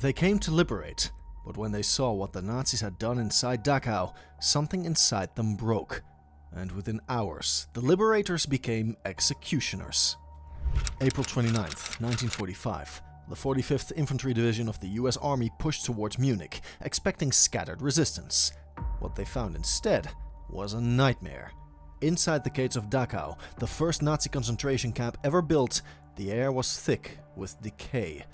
They came to liberate, but when they saw what the Nazis had done inside Dachau, something inside them broke, and within hours, the liberators became executioners. April 29th, 1945, the 45th Infantry Division of the US Army pushed towards Munich, expecting scattered resistance. What they found instead was a nightmare. Inside the gates of Dachau, the first Nazi concentration camp ever built, the air was thick with decay.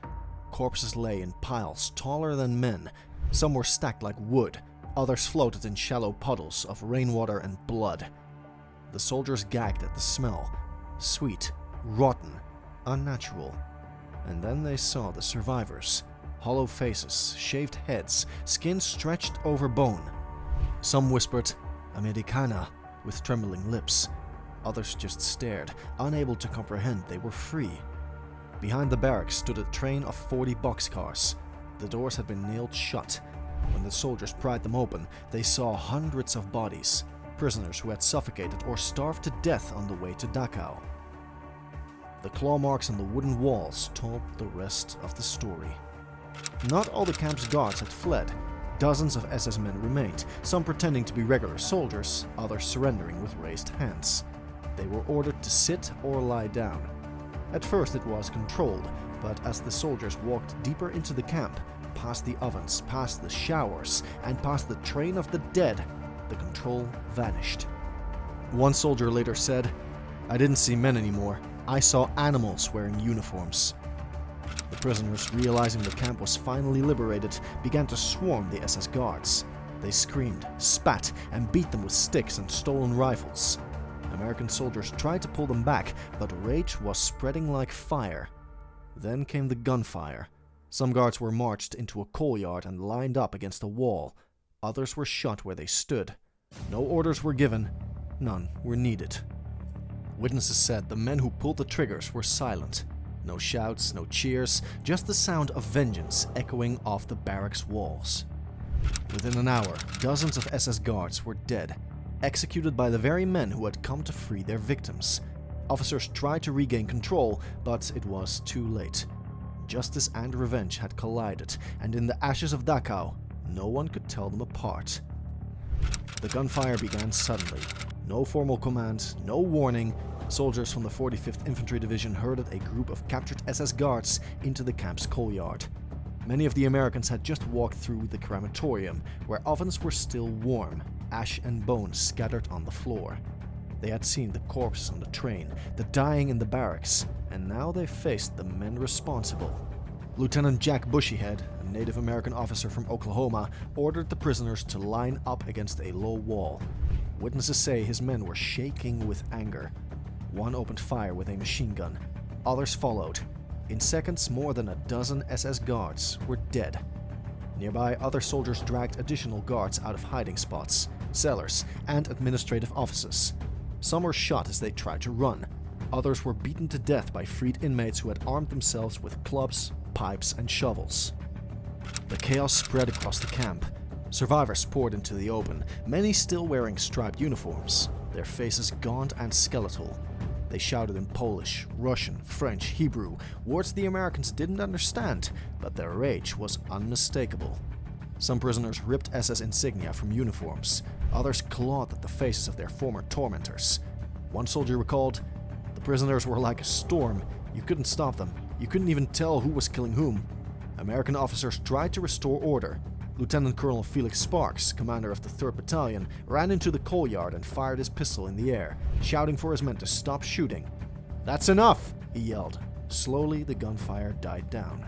Corpses lay in piles taller than men. Some were stacked like wood, others floated in shallow puddles of rainwater and blood. The soldiers gagged at the smell. Sweet, rotten, unnatural. And then they saw the survivors. Hollow faces, shaved heads, skin stretched over bone. Some whispered, "Americana," with trembling lips. Others just stared, unable to comprehend they were free. Behind the barracks stood a train of 40 boxcars. The doors had been nailed shut. When the soldiers pried them open, they saw hundreds of bodies, prisoners who had suffocated or starved to death on the way to Dachau. The claw marks on the wooden walls told the rest of the story. Not all the camp's guards had fled. Dozens of SS men remained, some pretending to be regular soldiers, others surrendering with raised hands. They were ordered to sit or lie down. At first it was controlled, but as the soldiers walked deeper into the camp, past the ovens, past the showers, and past the train of the dead, the control vanished. One soldier later said, "I didn't see men anymore. I saw animals wearing uniforms." The prisoners, realizing the camp was finally liberated, began to swarm the SS guards. They screamed, spat, and beat them with sticks and stolen rifles. American soldiers tried to pull them back, but rage was spreading like fire. Then came the gunfire. Some guards were marched into a coal yard and lined up against a wall. Others were shot where they stood. No orders were given, none were needed. Witnesses said the men who pulled the triggers were silent. No shouts, no cheers, just the sound of vengeance echoing off the barracks walls. Within an hour, dozens of SS guards were dead, executed by the very men who had come to free their victims. Officers tried to regain control, but it was too late. Justice and revenge had collided, and in the ashes of Dachau, no one could tell them apart. The gunfire began suddenly. No formal command, no warning. Soldiers from the 45th Infantry Division herded a group of captured SS guards into the camp's coal yard. Many of the Americans had just walked through the crematorium, where ovens were still warm, ash and bones scattered on the floor. They had seen the corpses on the train, the dying in the barracks, and now they faced the men responsible. Lieutenant Jack Bushyhead, a Native American officer from Oklahoma, ordered the prisoners to line up against a low wall. Witnesses say his men were shaking with anger. One opened fire with a machine gun. Others followed. In seconds, more than a dozen SS guards were dead. Nearby, other soldiers dragged additional guards out of hiding spots, cellars, and administrative offices. Some were shot as they tried to run. Others were beaten to death by freed inmates who had armed themselves with clubs, pipes, and shovels. The chaos spread across the camp. Survivors poured into the open, many still wearing striped uniforms, their faces gaunt and skeletal. They shouted in Polish, Russian, French, Hebrew, words the Americans didn't understand, but their rage was unmistakable. Some prisoners ripped SS insignia from uniforms. Others clawed at the faces of their former tormentors. One soldier recalled, "The prisoners were like a storm. You couldn't stop them. You couldn't even tell who was killing whom." American officers tried to restore order. Lieutenant Colonel Felix Sparks, commander of the 3rd Battalion, ran into the coal yard and fired his pistol in the air, shouting for his men to stop shooting. "That's enough!" he yelled. Slowly, the gunfire died down.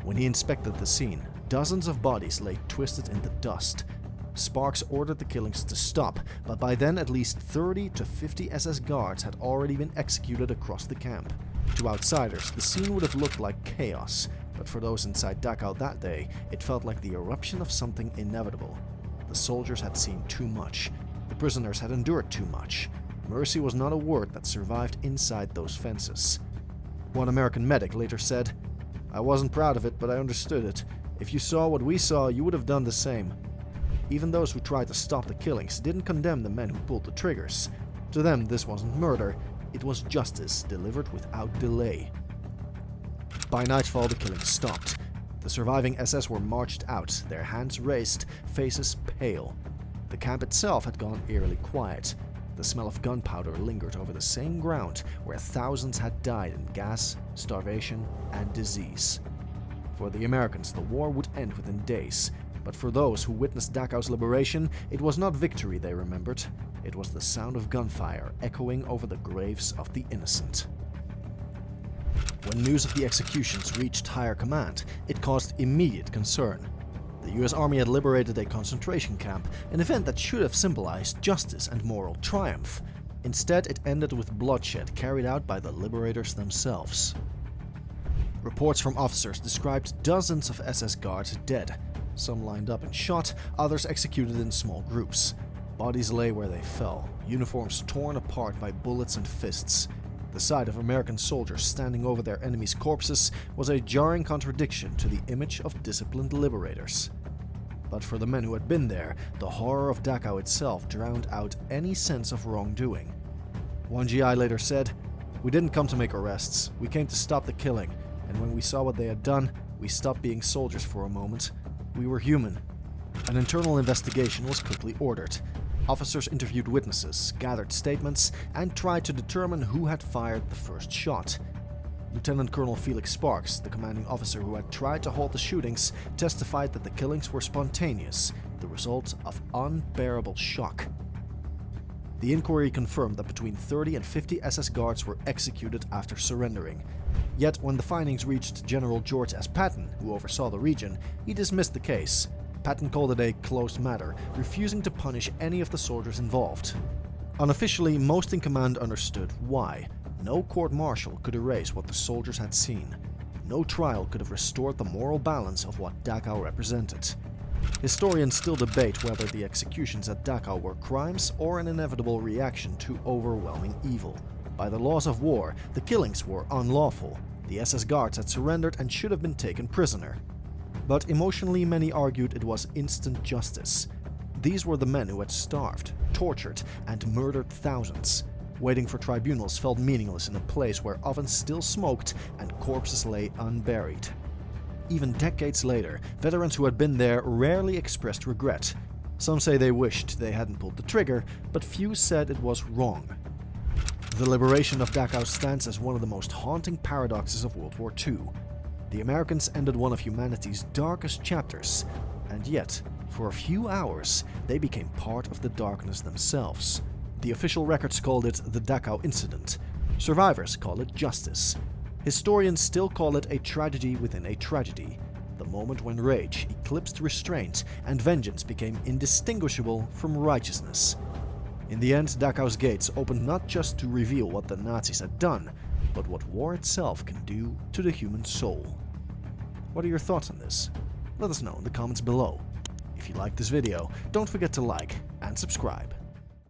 When he inspected the scene, dozens of bodies lay twisted in the dust. Sparks ordered the killings to stop, but by then at least 30 to 50 SS guards had already been executed across the camp. To outsiders, the scene would have looked like chaos, but for those inside Dachau that day, it felt like the eruption of something inevitable. The soldiers had seen too much. The prisoners had endured too much. Mercy was not a word that survived inside those fences. One American medic later said, "I wasn't proud of it, but I understood it. If you saw what we saw, you would have done the same." Even those who tried to stop the killings didn't condemn the men who pulled the triggers. To them, this wasn't murder, it was justice delivered without delay. By nightfall, the killings stopped. The surviving SS were marched out, their hands raised, faces pale. The camp itself had gone eerily quiet. The smell of gunpowder lingered over the same ground where thousands had died in gas, starvation, and disease. For the Americans, the war would end within days, but for those who witnessed Dachau's liberation, it was not victory they remembered. It was the sound of gunfire echoing over the graves of the innocent. When news of the executions reached higher command, it caused immediate concern. The US Army had liberated a concentration camp, an event that should have symbolized justice and moral triumph. Instead, it ended with bloodshed carried out by the liberators themselves. Reports from officers described dozens of SS guards dead, some lined up and shot, others executed in small groups. Bodies lay where they fell, uniforms torn apart by bullets and fists. The sight of American soldiers standing over their enemies' corpses was a jarring contradiction to the image of disciplined liberators. But for the men who had been there, the horror of Dachau itself drowned out any sense of wrongdoing. One GI later said, "We didn't come to make arrests, we came to stop the killing, and when we saw what they had done, we stopped being soldiers for a moment. We were human." An internal investigation was quickly ordered. Officers interviewed witnesses, gathered statements, and tried to determine who had fired the first shot. Lieutenant Colonel Felix Sparks, the commanding officer who had tried to halt the shootings, testified that the killings were spontaneous, the result of unbearable shock. The inquiry confirmed that between 30 and 50 SS guards were executed after surrendering. Yet when the findings reached General George S. Patton, who oversaw the region, he dismissed the case. Patton called it a closed matter, refusing to punish any of the soldiers involved. Unofficially, most in command understood why. No court-martial could erase what the soldiers had seen. No trial could have restored the moral balance of what Dachau represented. Historians still debate whether the executions at Dachau were crimes or an inevitable reaction to overwhelming evil. By the laws of war, the killings were unlawful. The SS guards had surrendered and should have been taken prisoner. But emotionally, many argued it was instant justice. These were the men who had starved, tortured, and murdered thousands. Waiting for tribunals felt meaningless in a place where ovens still smoked and corpses lay unburied. Even decades later, veterans who had been there rarely expressed regret. Some say they wished they hadn't pulled the trigger, but few said it was wrong. The liberation of Dachau stands as one of the most haunting paradoxes of World War II. The Americans ended one of humanity's darkest chapters, and yet, for a few hours, they became part of the darkness themselves. The official records called it the Dachau Incident. Survivors call it justice. Historians still call it a tragedy within a tragedy, the moment when rage eclipsed restraint and vengeance became indistinguishable from righteousness. In the end, Dachau's gates opened not just to reveal what the Nazis had done, but what war itself can do to the human soul. What are your thoughts on this? Let us know in the comments below. If you liked this video, don't forget to like and subscribe.